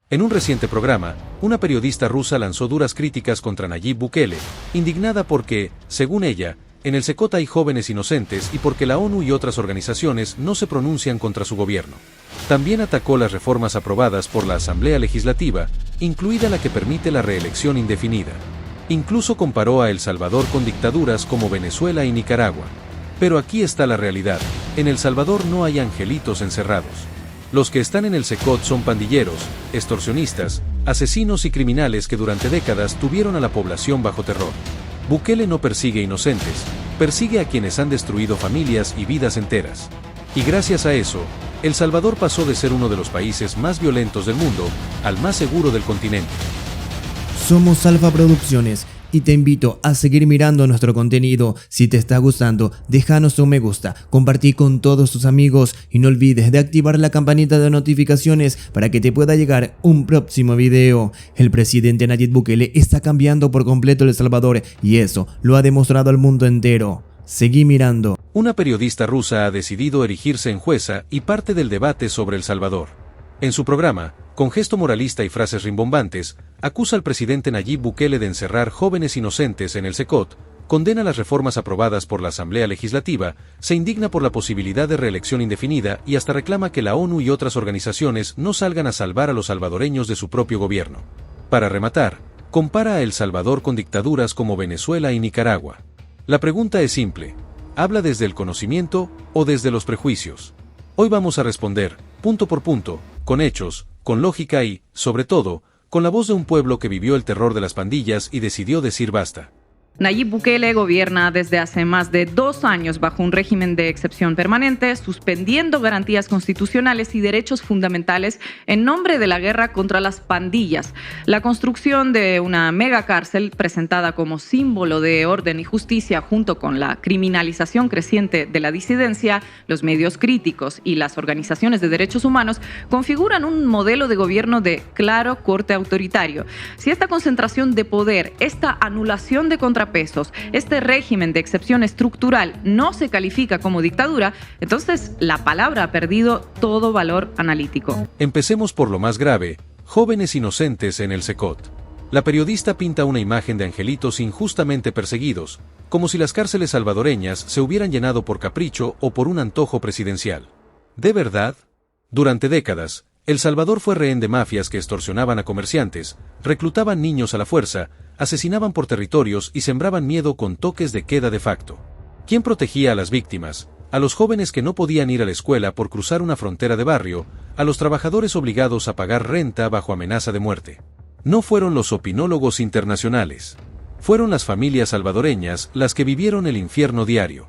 En un reciente programa, una periodista rusa lanzó duras críticas contra Nayib Bukele, indignada porque, según ella, en el Secot hay jóvenes inocentes y porque la ONU y otras organizaciones no se pronuncian contra su gobierno. También atacó las reformas aprobadas por la Asamblea Legislativa, incluida la que permite la reelección indefinida. Incluso comparó a El Salvador con dictaduras como Venezuela y Nicaragua. Pero aquí está la realidad: en El Salvador no hay angelitos encerrados. Los que están en el Secot son pandilleros, extorsionistas, asesinos y criminales que durante décadas tuvieron a la población bajo terror. Bukele no persigue inocentes, persigue a quienes han destruido familias y vidas enteras. Y gracias a eso, El Salvador pasó de ser uno de los países más violentos del mundo al más seguro del continente. Somos Alfa Producciones y te invito a seguir mirando nuestro contenido. Si te está gustando, déjanos un me gusta, compartí con todos tus amigos y no olvides de activar la campanita de notificaciones para que te pueda llegar un próximo video. El presidente Nayib Bukele está cambiando por completo El Salvador y eso lo ha demostrado al mundo entero. Seguí mirando. Una periodista rusa ha decidido erigirse en jueza y parte del debate sobre El Salvador. En su programa, con gesto moralista y frases rimbombantes, acusa al presidente Nayib Bukele de encerrar jóvenes inocentes en el Secot, condena las reformas aprobadas por la Asamblea Legislativa, se indigna por la posibilidad de reelección indefinida y hasta reclama que la ONU y otras organizaciones no salgan a salvar a los salvadoreños de su propio gobierno. Para rematar, compara a El Salvador con dictaduras como Venezuela y Nicaragua. La pregunta es simple: ¿habla desde el conocimiento o desde los prejuicios? Hoy vamos a responder, punto por punto, con hechos, con lógica y, sobre todo, con la voz de un pueblo que vivió el terror de las pandillas y decidió decir basta. Nayib Bukele gobierna desde hace más de 2 años bajo un régimen de excepción permanente, suspendiendo garantías constitucionales y derechos fundamentales en nombre de la guerra contra las pandillas. La construcción de una megacárcel presentada como símbolo de orden y justicia, junto con la criminalización creciente de la disidencia, los medios críticos y las organizaciones de derechos humanos, configuran un modelo de gobierno de claro corte autoritario. Si esta concentración de poder, esta anulación de contrapesos, este régimen de excepción estructural no se califica como dictadura, entonces la palabra ha perdido todo valor analítico. Empecemos por lo más grave: jóvenes inocentes en el Secot. La periodista pinta una imagen de angelitos injustamente perseguidos, como si las cárceles salvadoreñas se hubieran llenado por capricho o por un antojo presidencial. ¿De verdad? Durante décadas, El Salvador fue rehén de mafias que extorsionaban a comerciantes, reclutaban niños a la fuerza, asesinaban por territorios y sembraban miedo con toques de queda de facto. ¿Quién protegía a las víctimas? A los jóvenes que no podían ir a la escuela por cruzar una frontera de barrio, a los trabajadores obligados a pagar renta bajo amenaza de muerte. No fueron los opinólogos internacionales. Fueron las familias salvadoreñas las que vivieron el infierno diario.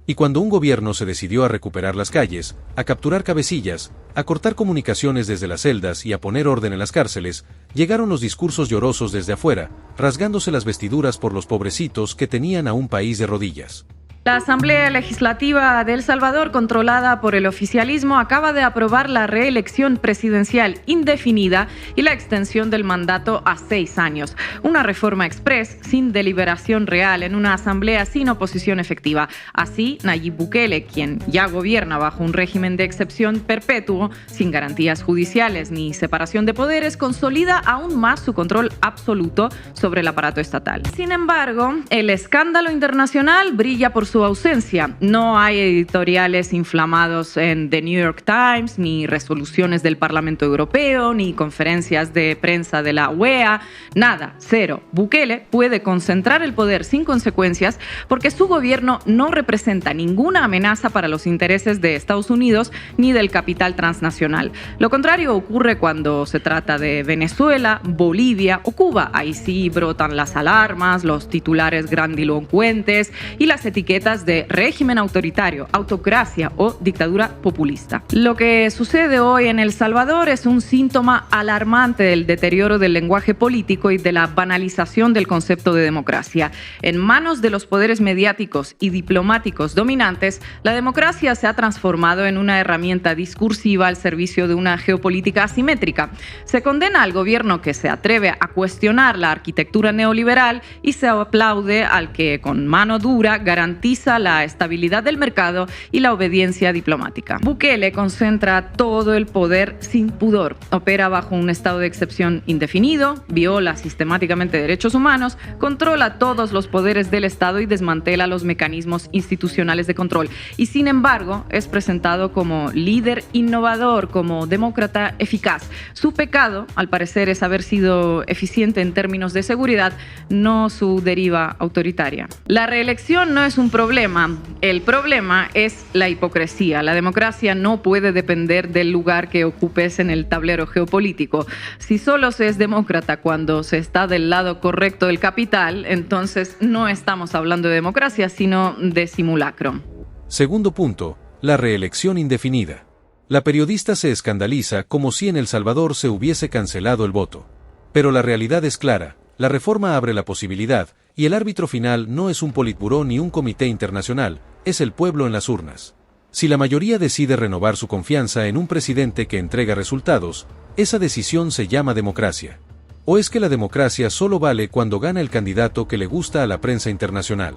Y cuando un gobierno se decidió a recuperar las calles, a capturar cabecillas, a cortar comunicaciones desde las celdas y a poner orden en las cárceles, llegaron los discursos llorosos desde afuera, rasgándose las vestiduras por los pobrecitos que tenían a un país de rodillas. La Asamblea Legislativa de El Salvador, controlada por el oficialismo, acaba de aprobar la reelección presidencial indefinida y la extensión del mandato a 6 años. Una reforma express, sin deliberación real, en una asamblea sin oposición efectiva. Así, Nayib Bukele, quien ya gobierna bajo un régimen de excepción perpetuo, sin garantías judiciales ni separación de poderes, consolida aún más su control absoluto sobre el aparato estatal. Sin embargo, el escándalo internacional brilla por su ausencia. No hay editoriales inflamados en The New York Times, ni resoluciones del Parlamento Europeo, ni conferencias de prensa de la UEA. Nada, cero. Bukele puede concentrar el poder sin consecuencias porque su gobierno no representa ninguna amenaza para los intereses de Estados Unidos ni del capital transnacional. Lo contrario ocurre cuando se trata de Venezuela, Bolivia o Cuba. Ahí sí brotan las alarmas, los titulares grandilocuentes y las etiquetas de régimen autoritario, autocracia o dictadura populista. Lo que sucede hoy en El Salvador es un síntoma alarmante del deterioro del lenguaje político y de la banalización del concepto de democracia. En manos de los poderes mediáticos y diplomáticos dominantes, la democracia se ha transformado en una herramienta discursiva al servicio de una geopolítica asimétrica. Se condena al gobierno que se atreve a cuestionar la arquitectura neoliberal y se aplaude al que con mano dura garantiza prioriza la estabilidad del mercado y la obediencia diplomática. Bukele concentra todo el poder sin pudor, opera bajo un estado de excepción indefinido, viola sistemáticamente derechos humanos, controla todos los poderes del Estado y desmantela los mecanismos institucionales de control. Y sin embargo, es presentado como líder innovador, como demócrata eficaz. Su pecado, al parecer, es haber sido eficiente en términos de seguridad, no su deriva autoritaria. La reelección no es un problema. El problema es la hipocresía. La democracia no puede depender del lugar que ocupes en el tablero geopolítico. Si solo se es demócrata cuando se está del lado correcto del capital, entonces no estamos hablando de democracia, sino de simulacro. Segundo punto, la reelección indefinida. La periodista se escandaliza como si en El Salvador se hubiese cancelado el voto. Pero la realidad es clara, la reforma abre la posibilidad, y el árbitro final no es un politburó ni un comité internacional, es el pueblo en las urnas. Si la mayoría decide renovar su confianza en un presidente que entrega resultados, esa decisión se llama democracia. ¿O es que la democracia solo vale cuando gana el candidato que le gusta a la prensa internacional?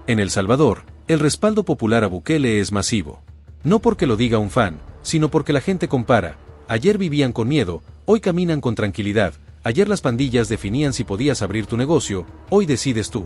En El Salvador, el respaldo popular a Bukele es masivo. No porque lo diga un fan, sino porque la gente compara. Ayer vivían con miedo, hoy caminan con tranquilidad. Ayer las pandillas definían si podías abrir tu negocio, hoy decides tú.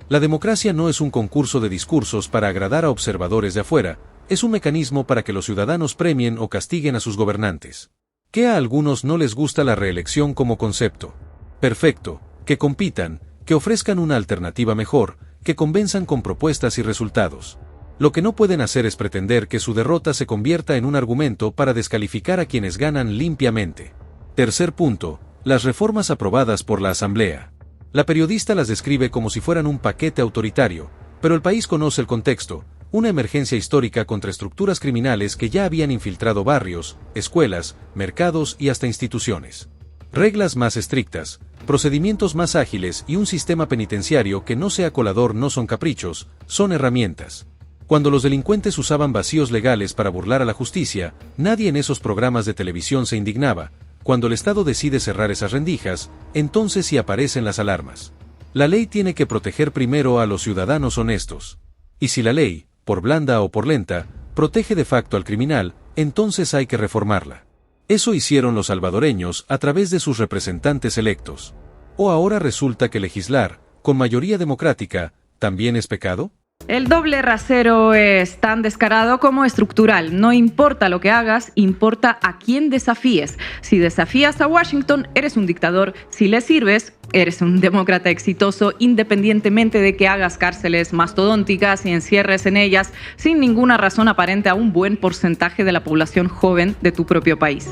La democracia no es un concurso de discursos para agradar a observadores de afuera, es un mecanismo para que los ciudadanos premien o castiguen a sus gobernantes. ¿Qué a algunos no les gusta la reelección como concepto? Perfecto, que compitan, que ofrezcan una alternativa mejor, que convenzan con propuestas y resultados. Lo que no pueden hacer es pretender que su derrota se convierta en un argumento para descalificar a quienes ganan limpiamente. Tercer punto, las reformas aprobadas por la Asamblea. La periodista las describe como si fueran un paquete autoritario, pero el país conoce el contexto, una emergencia histórica contra estructuras criminales que ya habían infiltrado barrios, escuelas, mercados y hasta instituciones. Reglas más estrictas, procedimientos más ágiles y un sistema penitenciario que no sea colador no son caprichos, son herramientas. Cuando los delincuentes usaban vacíos legales para burlar a la justicia, nadie en esos programas de televisión se indignaba. Cuando el Estado decide cerrar esas rendijas, entonces sí aparecen las alarmas. La ley tiene que proteger primero a los ciudadanos honestos. Y si la ley, por blanda o por lenta, protege de facto al criminal, entonces hay que reformarla. Eso hicieron los salvadoreños a través de sus representantes electos. ¿O ahora resulta que legislar, con mayoría democrática, también es pecado? El doble rasero es tan descarado como estructural. No importa lo que hagas, importa a quién desafíes. Si desafías a Washington, eres un dictador. Si le sirves, eres un demócrata exitoso, independientemente de que hagas cárceles mastodónticas y encierres en ellas sin ninguna razón aparente a un buen porcentaje de la población joven de tu propio país.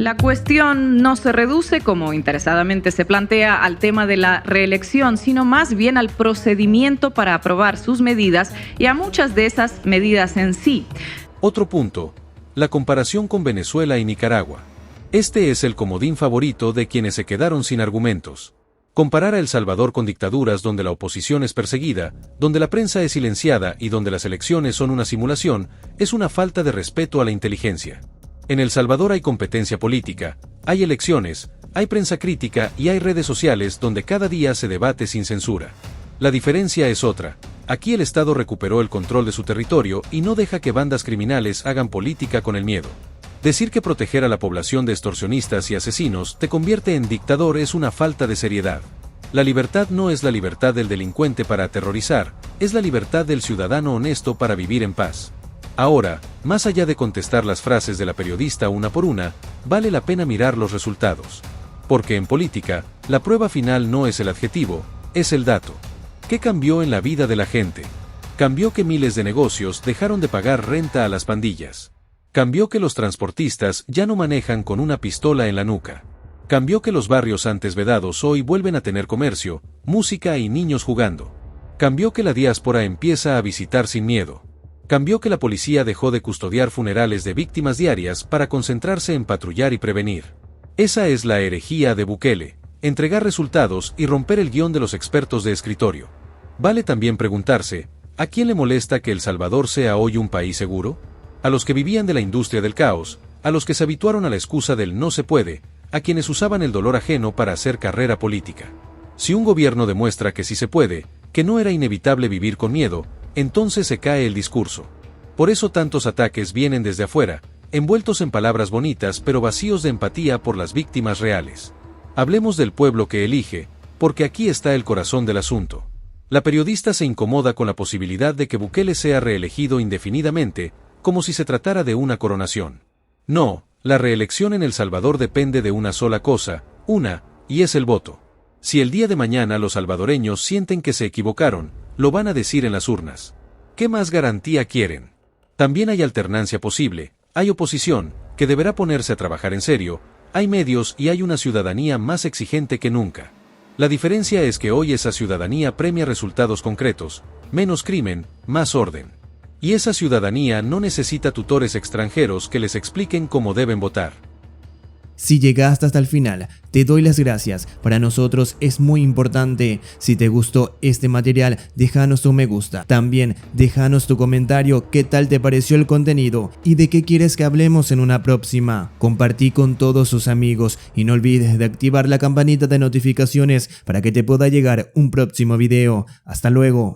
La cuestión no se reduce, como interesadamente se plantea, al tema de la reelección, sino más bien al procedimiento para aprobar sus medidas y a muchas de esas medidas en sí. Otro punto, la comparación con Venezuela y Nicaragua. Este es el comodín favorito de quienes se quedaron sin argumentos. Comparar a El Salvador con dictaduras donde la oposición es perseguida, donde la prensa es silenciada y donde las elecciones son una simulación, es una falta de respeto a la inteligencia. En El Salvador hay competencia política, hay elecciones, hay prensa crítica y hay redes sociales donde cada día se debate sin censura. La diferencia es otra. Aquí el Estado recuperó el control de su territorio y no deja que bandas criminales hagan política con el miedo. Decir que proteger a la población de extorsionistas y asesinos te convierte en dictador es una falta de seriedad. La libertad no es la libertad del delincuente para aterrorizar, es la libertad del ciudadano honesto para vivir en paz. Ahora, más allá de contestar las frases de la periodista una por una, vale la pena mirar los resultados. Porque en política, la prueba final no es el adjetivo, es el dato. ¿Qué cambió en la vida de la gente? Cambió que miles de negocios dejaron de pagar renta a las pandillas. Cambió que los transportistas ya no manejan con una pistola en la nuca. Cambió que los barrios antes vedados hoy vuelven a tener comercio, música y niños jugando. Cambió que la diáspora empieza a visitar sin miedo. Cambió que la policía dejó de custodiar funerales de víctimas diarias para concentrarse en patrullar y prevenir. Esa es la herejía de Bukele, entregar resultados y romper el guión de los expertos de escritorio. Vale también preguntarse, ¿a quién le molesta que El Salvador sea hoy un país seguro? A los que vivían de la industria del caos, a los que se habituaron a la excusa del no se puede, a quienes usaban el dolor ajeno para hacer carrera política. Si un gobierno demuestra que sí se puede, que no era inevitable vivir con miedo, entonces se cae el discurso. Por eso tantos ataques vienen desde afuera, envueltos en palabras bonitas pero vacíos de empatía por las víctimas reales. Hablemos del pueblo que elige, porque aquí está el corazón del asunto. La periodista se incomoda con la posibilidad de que Bukele sea reelegido indefinidamente, como si se tratara de una coronación. No, la reelección en El Salvador depende de una sola cosa, y es el voto. Si el día de mañana los salvadoreños sienten que se equivocaron, lo van a decir en las urnas. ¿Qué más garantía quieren? También hay alternancia posible, hay oposición, que deberá ponerse a trabajar en serio, hay medios y hay una ciudadanía más exigente que nunca. La diferencia es que hoy esa ciudadanía premia resultados concretos, menos crimen, más orden. Y esa ciudadanía no necesita tutores extranjeros que les expliquen cómo deben votar. Si llegaste hasta el final, te doy las gracias. Para nosotros es muy importante. Si te gustó este material, déjanos tu me gusta. También déjanos tu comentario, qué tal te pareció el contenido y de qué quieres que hablemos en una próxima. Compartí con todos sus amigos y no olvides de activar la campanita de notificaciones para que te pueda llegar un próximo video. Hasta luego.